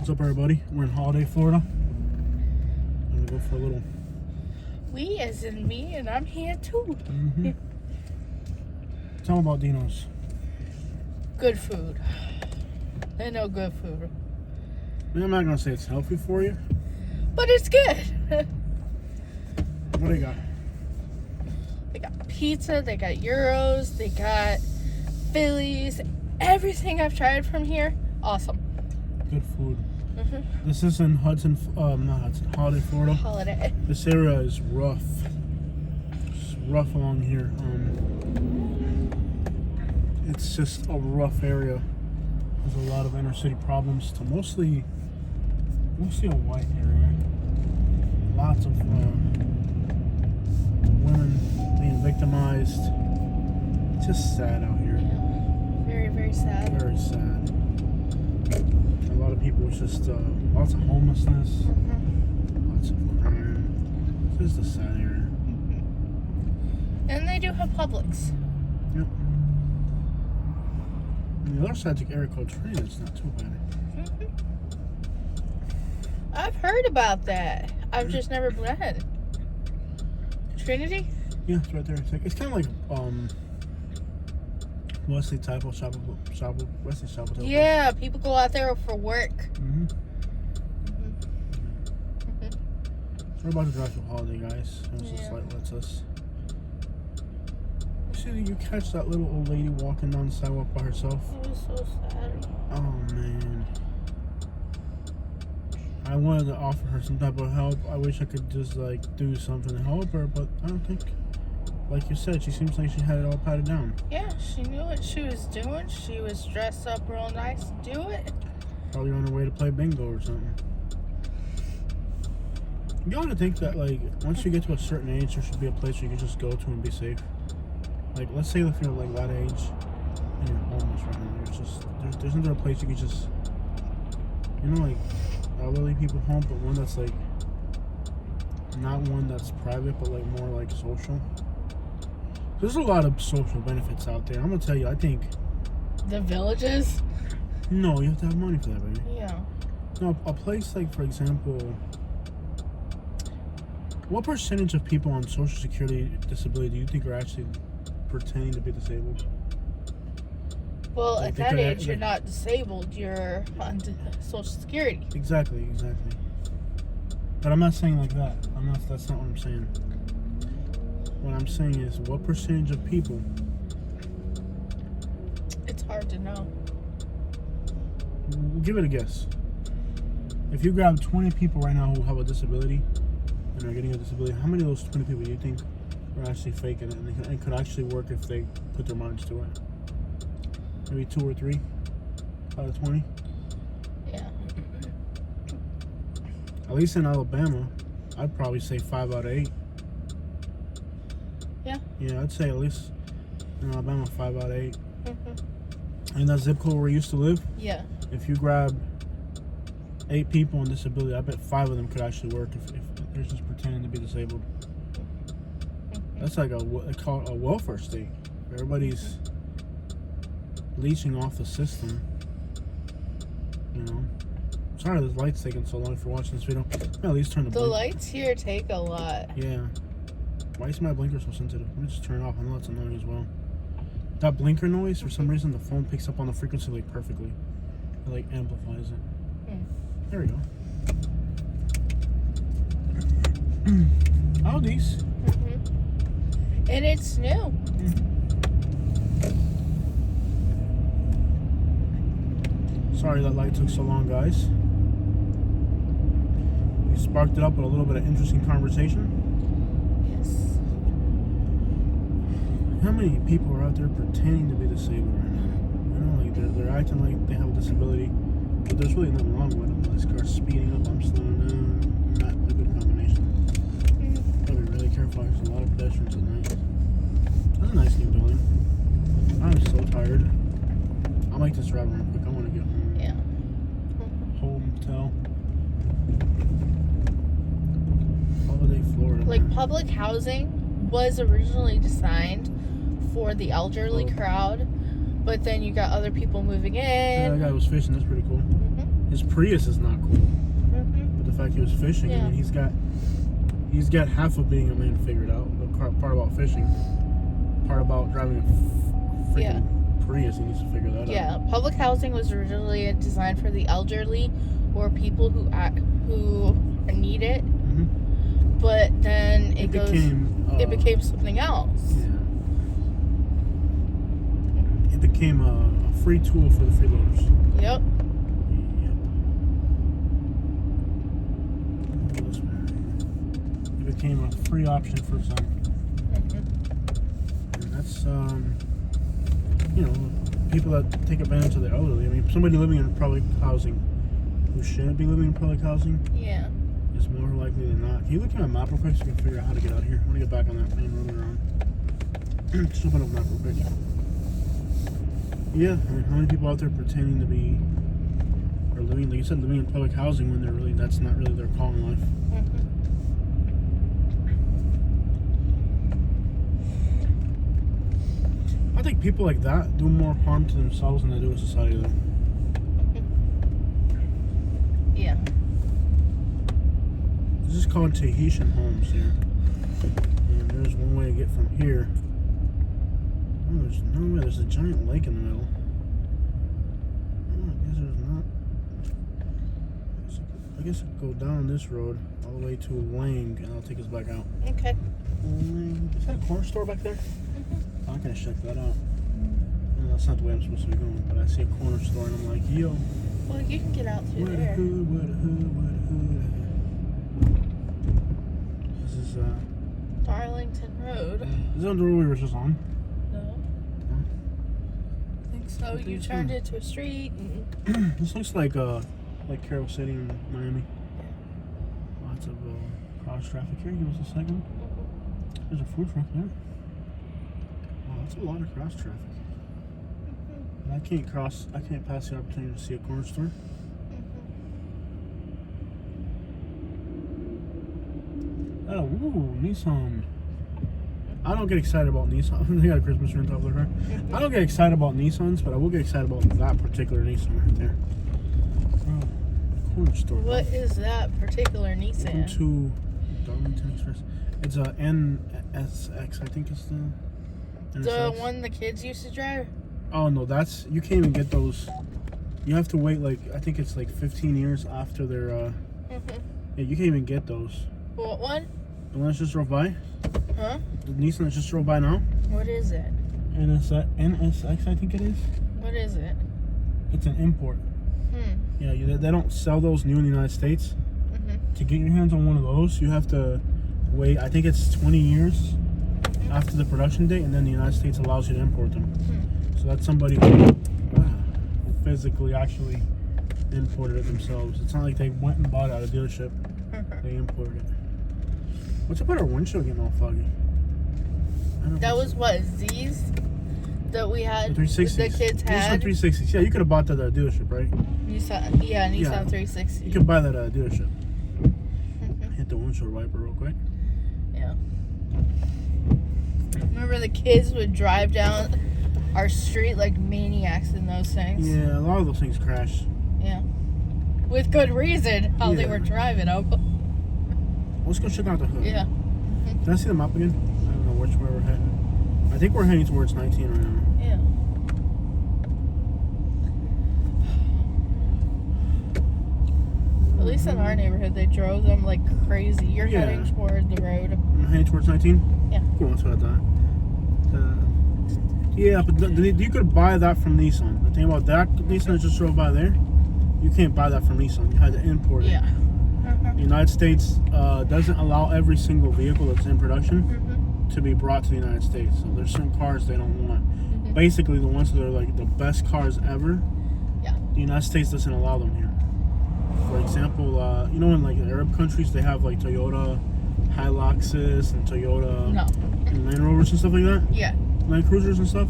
What's up, everybody? We're in Holiday, Florida. I'm gonna go for a little. We, as in me, and I'm here too. Mm-hmm. Tell them about Dino's. Good food. They know good food. I'm not gonna say it's healthy for you. But it's good. What do they got? They got pizza, they got gyros, they got Phillies. Everything I've tried from here, awesome. Good food. Mm-hmm. This is in Hudson, not Hudson, Holiday, Florida. Holiday. This area is rough. It's rough along here. It's just a rough area. There's a lot of inner city problems to mostly a white area. Lots of women being victimized. It's just sad out here. Yeah. Very, very sad. Very sad. A lot of people, it's just lots of homelessness, lots of crime. It's just a sad area. And they do have Publix. Yep. On the other side's an area called Trinity. It's not too bad. I've heard about that. I've just never been. Trinity? Yeah, it's right there. It's kind of like Wesley Typo Wesley Typo. Yeah, people go out there for work. Mm-hmm. We're about to drive to Holiday, guys. This light lets us. See, you catch that little old lady walking down the sidewalk by herself. It was so sad. Oh man. I wanted to offer her some type of help. I wish I could just do something to help her, but I don't think, like you said, she seems like she had it all patted down. Yeah, she knew what she was doing. She was dressed up real nice to do it. Probably on her way to play bingo or something. You gotta think that once you get to a certain age, there should be a place where you can just go to and be safe. Let's say if you're that age and you're homeless right now, there isn't there a place you can just, elderly people home, but one that's not one that's private, but more social. There's a lot of social benefits out there. I'm gonna tell you, I think. The villages? No, you have to have money for that, baby. Yeah. No, a place for example, what percentage of people on Social Security disability do you think are actually pretending to be disabled? Well, at that age, you're not disabled. You're on Social Security. Exactly. But I'm not saying like that. That's not what I'm saying. What I'm saying is, what percentage of people? It's hard to know. Give it a guess. If you grab 20 people right now who have a disability and are getting a disability, how many of those 20 people do you think are actually faking it and could actually work if they put their minds to it? Maybe 2 or 3 out of 20? Yeah. At least in Alabama, I'd probably say 5 out of 8. Yeah. Yeah, I'd say at least in Alabama, 5 out of 8. In that zip code where you used to live? Yeah. If you grab 8 people on disability, I bet 5 of them could actually work if they're just pretending to be disabled. That's like a welfare state. Everybody's leeching off the system. Sorry this light's taking so long for watching this video. At least turn the The lights here take a lot. Yeah. Why is my blinker so sensitive? Let me just turn it off. I know it's annoying as well. That blinker noise, for some reason, the phone picks up on the frequency perfectly. It amplifies it. There we go. Aldi's. And it's new. Sorry that light took so long, guys. We sparked it up with a little bit of interesting conversation. Yes. How many people are out there pretending to be disabled right now? They're acting like they have a disability, but there's really nothing wrong with them. This car's speeding up, I'm slowing down. Not a good combination. Gotta be really careful. There's a lot of pedestrians at night. That's a nice new building. I'm so tired. I'll make this drive around quick. I want to get home. Yeah. Hotel. Holiday, Florida. Public housing was originally designed for the elderly crowd, but then you got other people moving in. Yeah, that guy was fishing. That's pretty cool. His Prius is not cool. But the fact he was fishing, I mean, he's got half of being a man figured out. The part about fishing, part about driving a freaking Prius, he needs to figure that out. Yeah, public housing was originally designed for the elderly or people who need it. But then it became something else. Yeah. It became a free tool for the freeloaders. Yep. It became a free option for some. And that's, people that take advantage of the elderly. I mean, somebody living in public housing who shouldn't be living in public housing is more likely than not. Can you look at my map real quick so you can figure out how to get out of here? I want to get back on that main road around. Just open up the map real quick. Yeah, I mean, how many people out there pretending to be, or living, like you said, living in public housing when that's not really their call in life. I think people like that do more harm to themselves than they do to society, though. Yeah. This is called Tahitian homes here. And there's one way to get from here. Oh, there's no way. There's a giant lake in the middle. Oh, I guess there's not. I guess I could go down this road all the way to Lang, and that'll take us back out. Okay. Is that a corner store back there? I'm gonna check that out. No, that's not the way I'm supposed to be going, but I see a corner store and I'm like, yo. Well, you can get out through What a there. hood, what a hood, what a hood. This is, Darlington Road. is that the road we were just on? No. I think so. You so. turned into a street. This looks like Carroll City in Miami. Lots of cross traffic here. Give us a second. There's a food truck there. Wow, that's a lot of cross traffic. And I can't pass the opportunity to see a corner store. Oh, ooh, Nissan. I don't get excited about Nissan. They got a Christmas tree on top of their car. I don't get excited about Nissans, but I will get excited about that particular Nissan right there. Oh, corner store. What is that particular Nissan? To Darlington Express. It's a NSX, I think it's the NSX. one the kids used to drive? Oh no, you can't even get those. You have to wait I think it's 15 years after they're yeah, you can't even get those. What one? The one that just drove by? Huh? The Nissan that just drove by now? What is it? NSX, I think it is. What is it? It's an import. Yeah, they don't sell those new in the United States. To get your hands on one of those, you have to wait, I think it's 20 years after the production date, and then the United States allows you to import them. So that's somebody who physically actually imported it themselves. It's not like they went and bought it at a dealership. They imported it. What's up with our windshield getting all foggy? That was what, Z's that we had, the 360s. the kids Nissan had? 360s. Yeah, you could have bought that at a dealership, right? Nissan 360. You could buy that at a dealership. Hit the windshield wiper real quick. Yeah. Remember the kids would drive down our street like maniacs in those things? Yeah, a lot of those things crash. Yeah. With good reason, how they were driving up. Let's go check out the hood. Yeah. Can I see the map again? I don't know which way we're heading. I think we're heading towards 19 right now. Yeah. At least in our neighborhood, they drove them like crazy. You're heading toward the road. I'm heading towards 19? Yeah. Cool, that's what I thought. Yeah, but you could buy that from Nissan. The thing about that Nissan that just drove by there, you can't buy that from Nissan. You had to import it. Yeah. The United States doesn't allow every single vehicle that's in production to be brought to the United States. So there's some cars they don't want. Basically, the ones that are like the best cars ever, the United States doesn't allow them here. For example, in like Arab countries, they have like Toyota Hiluxes and Toyota and Land Rovers and stuff like that. Yeah. Land Cruisers and stuff.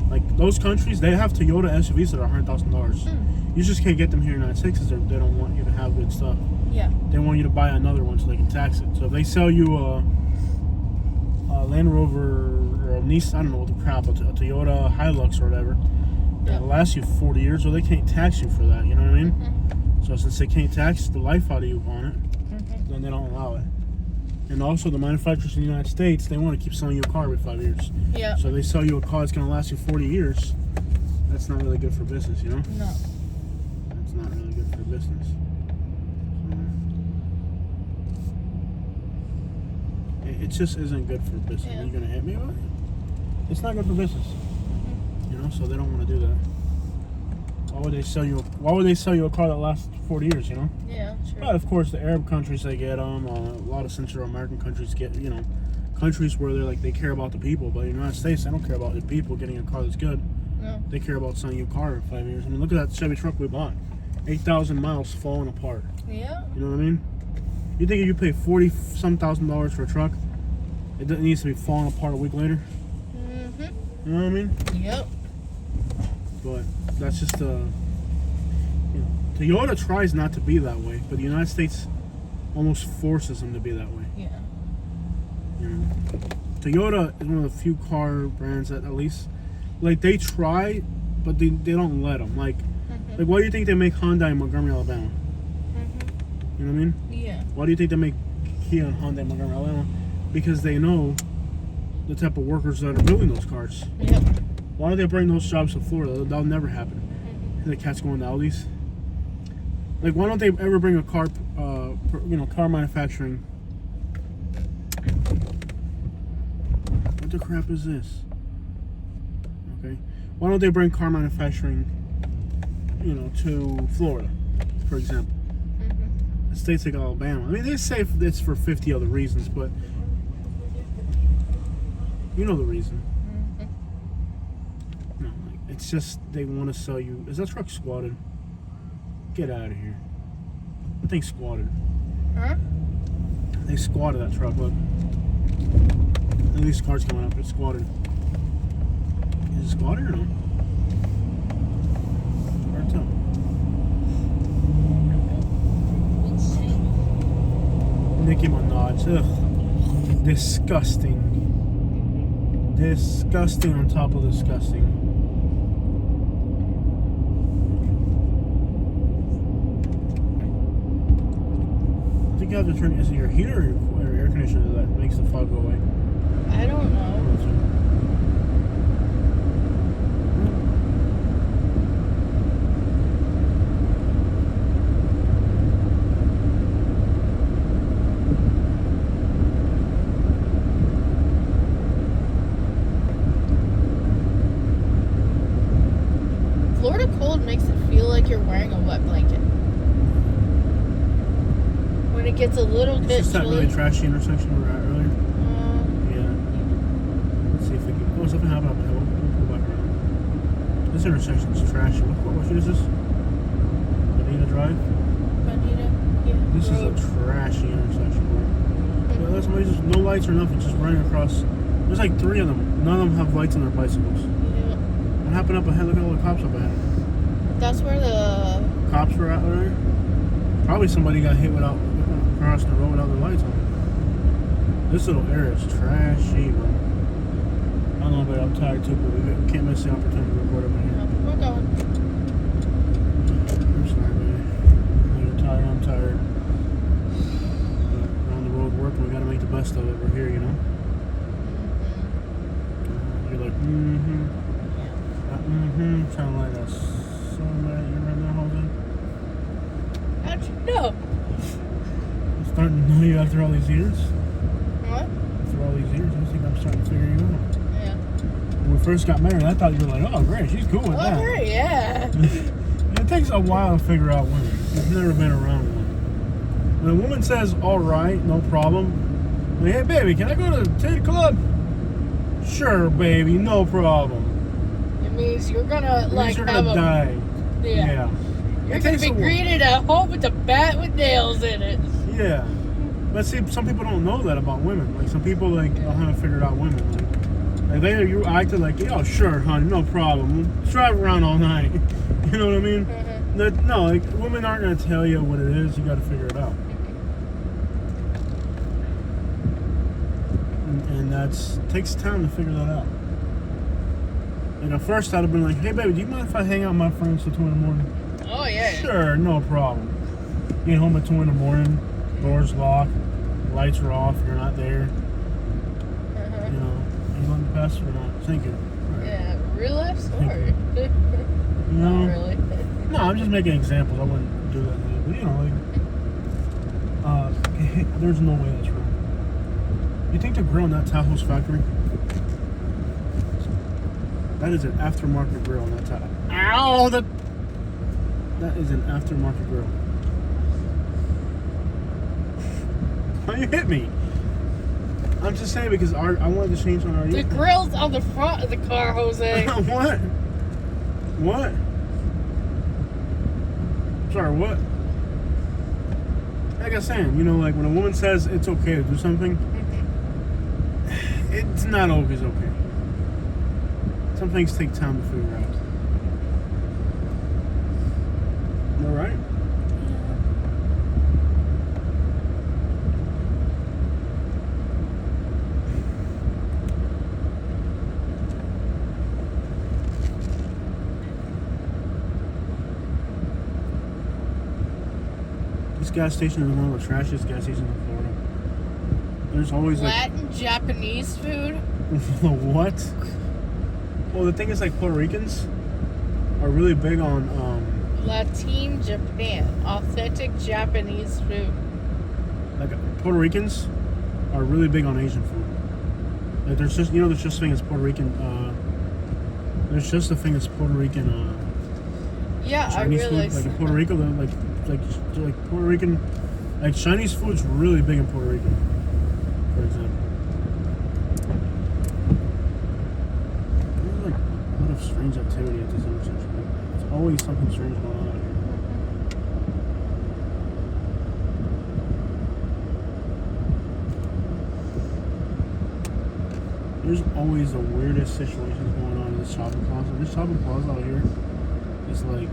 Like those countries, they have Toyota SUVs that are $100,000. You just can't get them here in the United States because they don't want you to have good stuff. Yeah. They want you to buy another one so they can tax it. So if they sell you a Land Rover or a Nissan, I don't know what the crap, a Toyota Hilux or whatever, that'll last you 40 years, so they can't tax you for that. You know what I mean? So since they can't tax the life out of you on it, then they don't allow it. And also the manufacturers in the United States, they want to keep selling you a car every 5 years. Yeah. So they sell you a car that's going to last you 40 years. That's not really good for business, you know? No. That's not really good for business. It just isn't good for business. Yeah. Are you going to hit me with it? It's not good for business. You know, so they don't want to do that. Why would they sell you a car that lasts 40 years, you know? Yeah, sure. But of course, the Arab countries, they get them. A lot of Central American countries get, you know, countries where they're like, they care about the people. But in the United States, they don't care about the people getting a car that's good. No. They care about selling you a car in 5 years. I mean, look at that Chevy truck we bought. 8,000 miles falling apart. Yeah. You know what I mean? You think if you pay $40-some thousand for a truck, it needs to be falling apart a week later? You know what I mean? Yep. But that's just you know, Toyota tries not to be that way, but the United States almost forces them to be that way. Yeah. You know? Toyota is one of the few car brands that at least, like, they try, but they don't let them. Like why do you think they make Honda in Montgomery, Alabama? You know what I mean? Yeah. Why do you think they make Kia and Honda in Montgomery, Alabama? Because they know the type of workers that are building those cars. Yep. Why don't they bring those jobs to Florida? That'll never happen. The cats going to Aldi's. Like, why don't they ever bring a car, car manufacturing? What the crap is this? Okay. Why don't they bring car manufacturing, you know, to Florida, for example? States like Alabama. I mean, they say it's for 50 other reasons, but you know the reason. No, like, it's just they want to sell you. Is that truck squatted? Get out of here. That thing's squatted. Huh? They squatted that truck. Look. At least car's coming up. It's squatted. Is it squatted or no? Hard to tell. Nicki Minaj. Ugh. Disgusting. Disgusting on top of disgusting. I think you have to turn. Is it your heater or your air conditioner that makes the fog go away? I don't know. Florida cold makes it feel like you're wearing a wet blanket. When it gets a little bit It's just that chilly. really trashy intersection we were at earlier. Yeah. Let's see if we can. Oh, something happened up the hill. We'll pull back around. This intersection is trashy. What street is this? Bonita Drive? Bonita? Yeah. This is a trashy intersection, bro. Yeah, that's why just no lights or nothing, just running across. There's like 3 of them. None of them have lights on their bicycles. Yeah. What happened up ahead? Look at all the cops up ahead. That's where the Cops were out there. Probably somebody got hit without crossing the road without their lights on. This little area is trashy, bro. I don't know, but I'm tired too, but we can't miss the opportunity to record up in here. we're going. I'm sorry, baby. You're tired, I'm tired. But we're on the road working, we gotta make the best of it. We're here, you know? You're like, sound like a song that you're right now, Jose. How'd you know? I'm starting to know you after all these years. What? After all these years, I think I'm starting to figure you out. Yeah. When we first got married, I thought you were like, oh, great, she's cool with that. Great, yeah. It takes a while to figure out women. You've never been around one. When a woman says, all right, no problem. Like, hey, baby, can I go to the club? Sure, baby, no problem. It means you're gonna You're gonna die. Yeah. You're gonna be greeted at home with a bat with nails in it. Yeah. But see, some people don't know that about women. Like, some people, like, don't have figured out women. Like you acted like, oh, sure, honey, no problem. Let's drive around all night. You know what I mean? No, like, women aren't going to tell you what it is. You got to figure it out. And takes time to figure that out. And at first, I'd have been like, hey, baby, do you mind if I hang out with my friends till 2 in the morning? Oh, yeah. Sure, no problem. Get home at 2 in the morning, doors locked, lights are off, you're not there. You know, you want to pass or not? Thank you. Right. Yeah, real life story. No, Not really. No, I'm just making examples. I wouldn't do that. But, you know, like, there's no way that's wrong. You think the grill in that Tahoe's factory? That is an aftermarket grill in that Tahoe. Ow! That is an aftermarket grill. Why you hit me? I'm just saying because I wanted to change on our... The grill's on the front of the car, Jose. What? What? Sorry, what? Like I was saying, you know, like when a woman says it's okay to do something, it's not always okay. Some things take time to figure out. All right? This gas station is one of the trashiest gas stations in Florida. There's always Latin Japanese food. What? Well, the thing is, like, Puerto Ricans are really big on Latin Japan, authentic Japanese food. like Puerto Ricans are really big on Asian food. Like, there's just, you know, there's just a thing as Puerto Rican. There's just a thing as Puerto Rican. Yeah, Chinese I food. realize. Like in Puerto Rico, like Puerto Rican, like Chinese food's really big in Puerto Rico, for example. There's like a lot of strange activity at this intersection. Like, there's always something strange going on out here. There's always the weirdest situations going on in this shopping plaza. This shopping plaza out here is like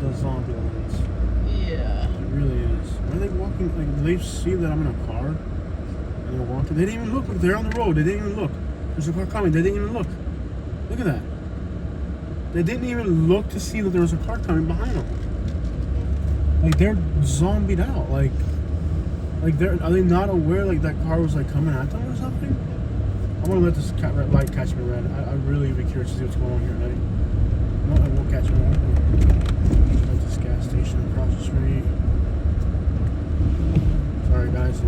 the zombie lands. Yeah. It really is. Why are they walking? Like, they see that I'm in a car and they're walking. They didn't even look. Look, they're on the road. They didn't even look. There's a car coming. They didn't even look. Look at that. They didn't even look to see that there was a car coming behind them. Like, they're zombied out. Like are they not aware like that car was like coming at them or something? I'm gonna let this light catch me red. I really be curious to see what's going on here tonight. No, I won't catch me red. Like this gas station across the street. Sorry guys, the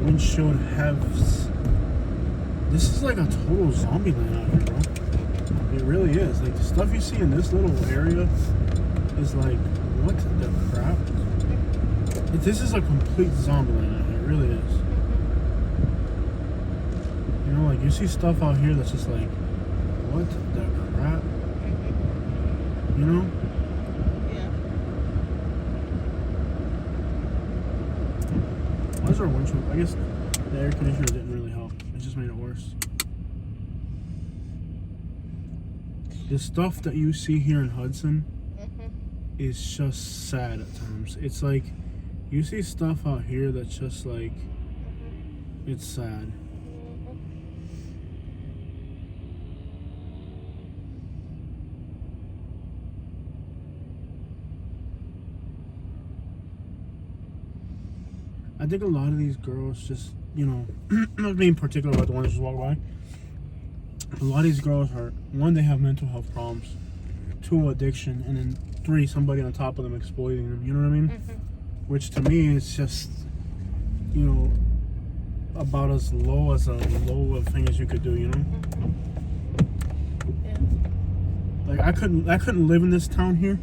windshield has. This is like a total zombie land out here, bro. It really is. Like the stuff you see in this little area is like, what the crap? This is a complete zombie land out here. It really is. You know, like you see stuff out here that's just like, what the crap? You know? Yeah. Why is our windshield? I guess the air conditioner didn't really help. It just made it worse. The stuff that you see here in Hudson is just sad at times. It's like, you see stuff out here that's just like, it's sad. I think a lot of these girls just, you know, not being particular about the ones that just walk by. A lot of these girls are, one, they have mental health problems, two, addiction, and then three, somebody on top of them exploiting them. You know what I mean? Which to me is just, you know, about as low of a thing as you could do. You know? Yeah. Like I couldn't live in this town here.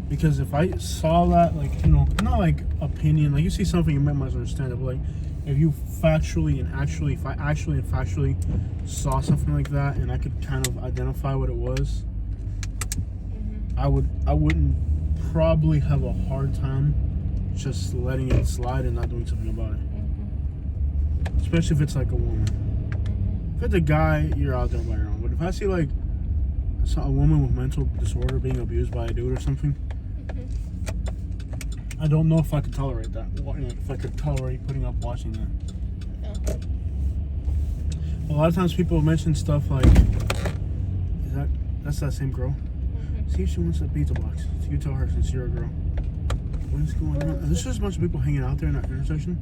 Because if I saw that, like, you know, not like opinion, like you see something you might understand it, but like if you factually and actually, if I actually and factually saw something like that and I could kind of identify what it was, I wouldn't probably have a hard time just letting it slide and not doing something about it. Especially if it's like a woman. If it's a guy, you're out there by your own. But if I see like a woman with mental disorder being abused by a dude or something, I don't know if I could tolerate that. You know, if I could tolerate putting up watching that. A lot of times people mention stuff like, that's that same girl? See if she wants a pizza box. So you tell her since you're a girl. What is going on? There's just a bunch of people hanging out there in that intersection.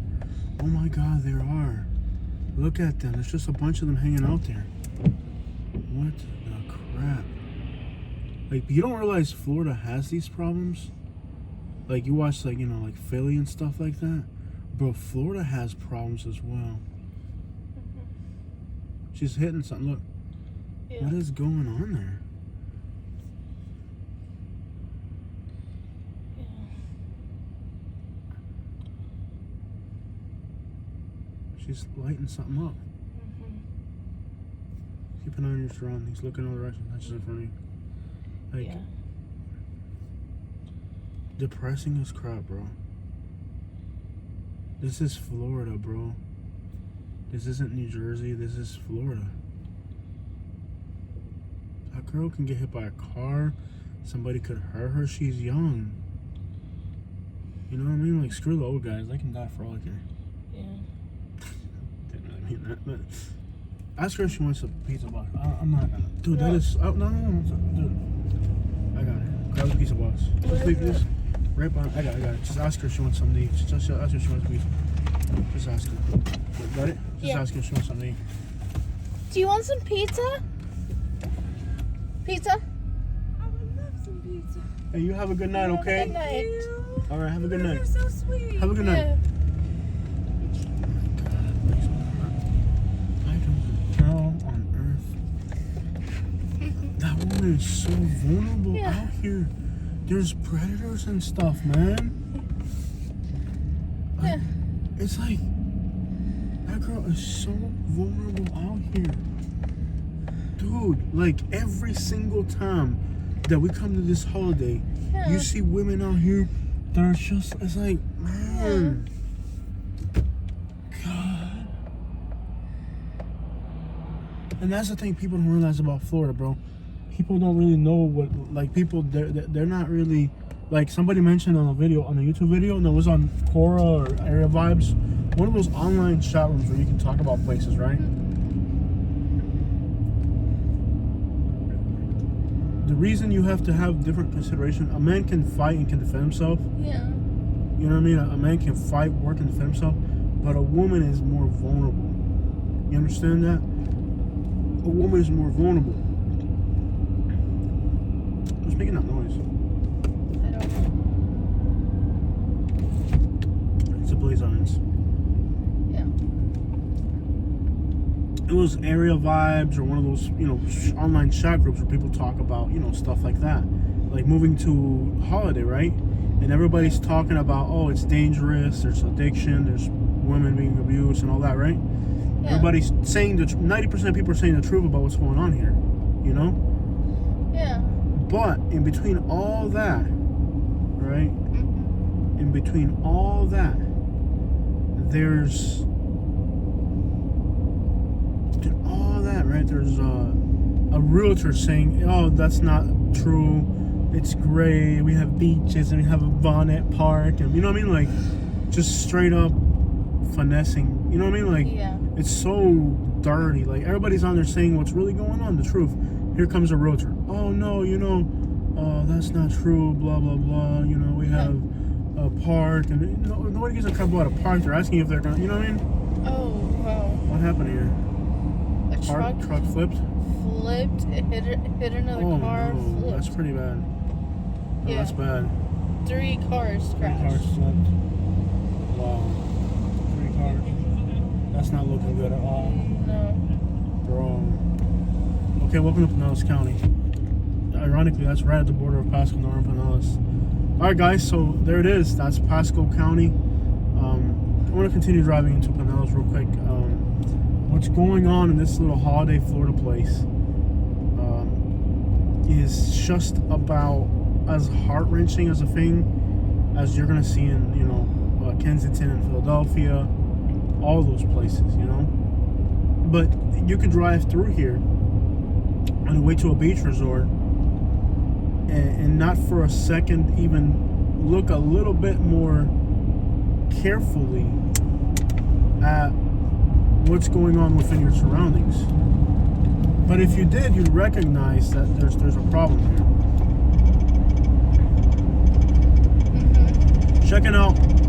Oh my God, there are. Look at them. There's just a bunch of them hanging out there. What the crap? Like, you don't realize Florida has these problems? Like, you watch, like, you know, like Philly and stuff like that. Bro, Florida has problems as well. She's hitting something. Look. Yeah. What is going on there? She's lighting something up. Keep an eye on your surroundings. Look in all directions. That's just in front of you. Like, yeah. Depressing as crap, bro. This is Florida, bro. This isn't New Jersey. This is Florida. That girl can get hit by a car. Somebody could hurt her. She's young. You know what I mean? Like, screw the old guys. They can die for all I care. Yeah. Didn't really mean that, but ask her if she wants a pizza box. I'm not gonna. Dude, that is. Oh, no. Dude. I got it. Grab a pizza box. Just leave this. Right behind. I got it. Just ask her if she wants something to eat. Just ask her if she wants pizza. Just ask her. Got it? Just ask her if she wants something to eat. Do you want some pizza? Pizza? I would love some pizza. Hey, you have a good night, okay? Good night. All right, have a good night. You're so sweet. Have a good night. Yeah. I don't know how on earth. That woman is so vulnerable out here. There's predators and stuff, man. Like, it's like that girl is so vulnerable out here. Dude, like every single time that we come to this holiday, you see women out here that are just, it's like, man. God. And that's the thing people don't realize about Florida, bro. People don't really know what, like, people, they're not really, like, somebody mentioned on a video, on a YouTube video, and it was on Quora or Area Vibes, one of those online chat rooms where you can talk about places, right? The reason you have to have different consideration, a man can fight and can defend himself. Yeah. You know what I mean? A man can fight, work, and defend himself, but a woman is more vulnerable. You understand that? A woman is more vulnerable. Who's making that noise? I don't know. It's a Blaze Irons. Yeah. It was Area Vibes or one of those, you know, online chat groups where people talk about, you know, stuff like that. Like moving to holiday, right? And everybody's talking about, oh, it's dangerous, there's addiction, there's women being abused and all that, right? Yeah. Everybody's saying, 90% of people are saying the truth about what's going on here, you know? Yeah. But in between all that, right? Mm-hmm. In between all that, there's all that, right? There's a realtor saying, oh, that's not true. It's great. We have beaches and we have a bonnet park, and you know what I mean? Like, just straight up finessing. You know what I mean? Like, it's so dirty. Like, everybody's on there saying what's really going on, the truth. Here comes a realtor. Oh no, you know, that's not true. Blah blah blah. You know, we have a park, and you know, nobody gives a crap about a park. They're asking if they're gonna. You know what I mean? Oh wow. What happened here? A truck flipped. Hit another car. No, flipped. that's pretty bad. Oh, that's bad. 3 cars crashed. 3 cars flipped. Wow. 3 cars. That's not looking good at all. No. Bro. Okay, welcome to Pinellas County. Ironically, that's right at the border of Pasco County and Pinellas. Alright guys, so there it is. That's Pasco County. I want to continue driving into Pinellas real quick. What's going on in this little holiday Florida place is just about as heart-wrenching as a thing as you're gonna see in, you know, Kensington and Philadelphia, all those places, you know. But you could drive through here on the way to a beach resort and not for a second even look a little bit more carefully at what's going on within your surroundings. But if you did, you'd recognize that there's a problem here. Checking out.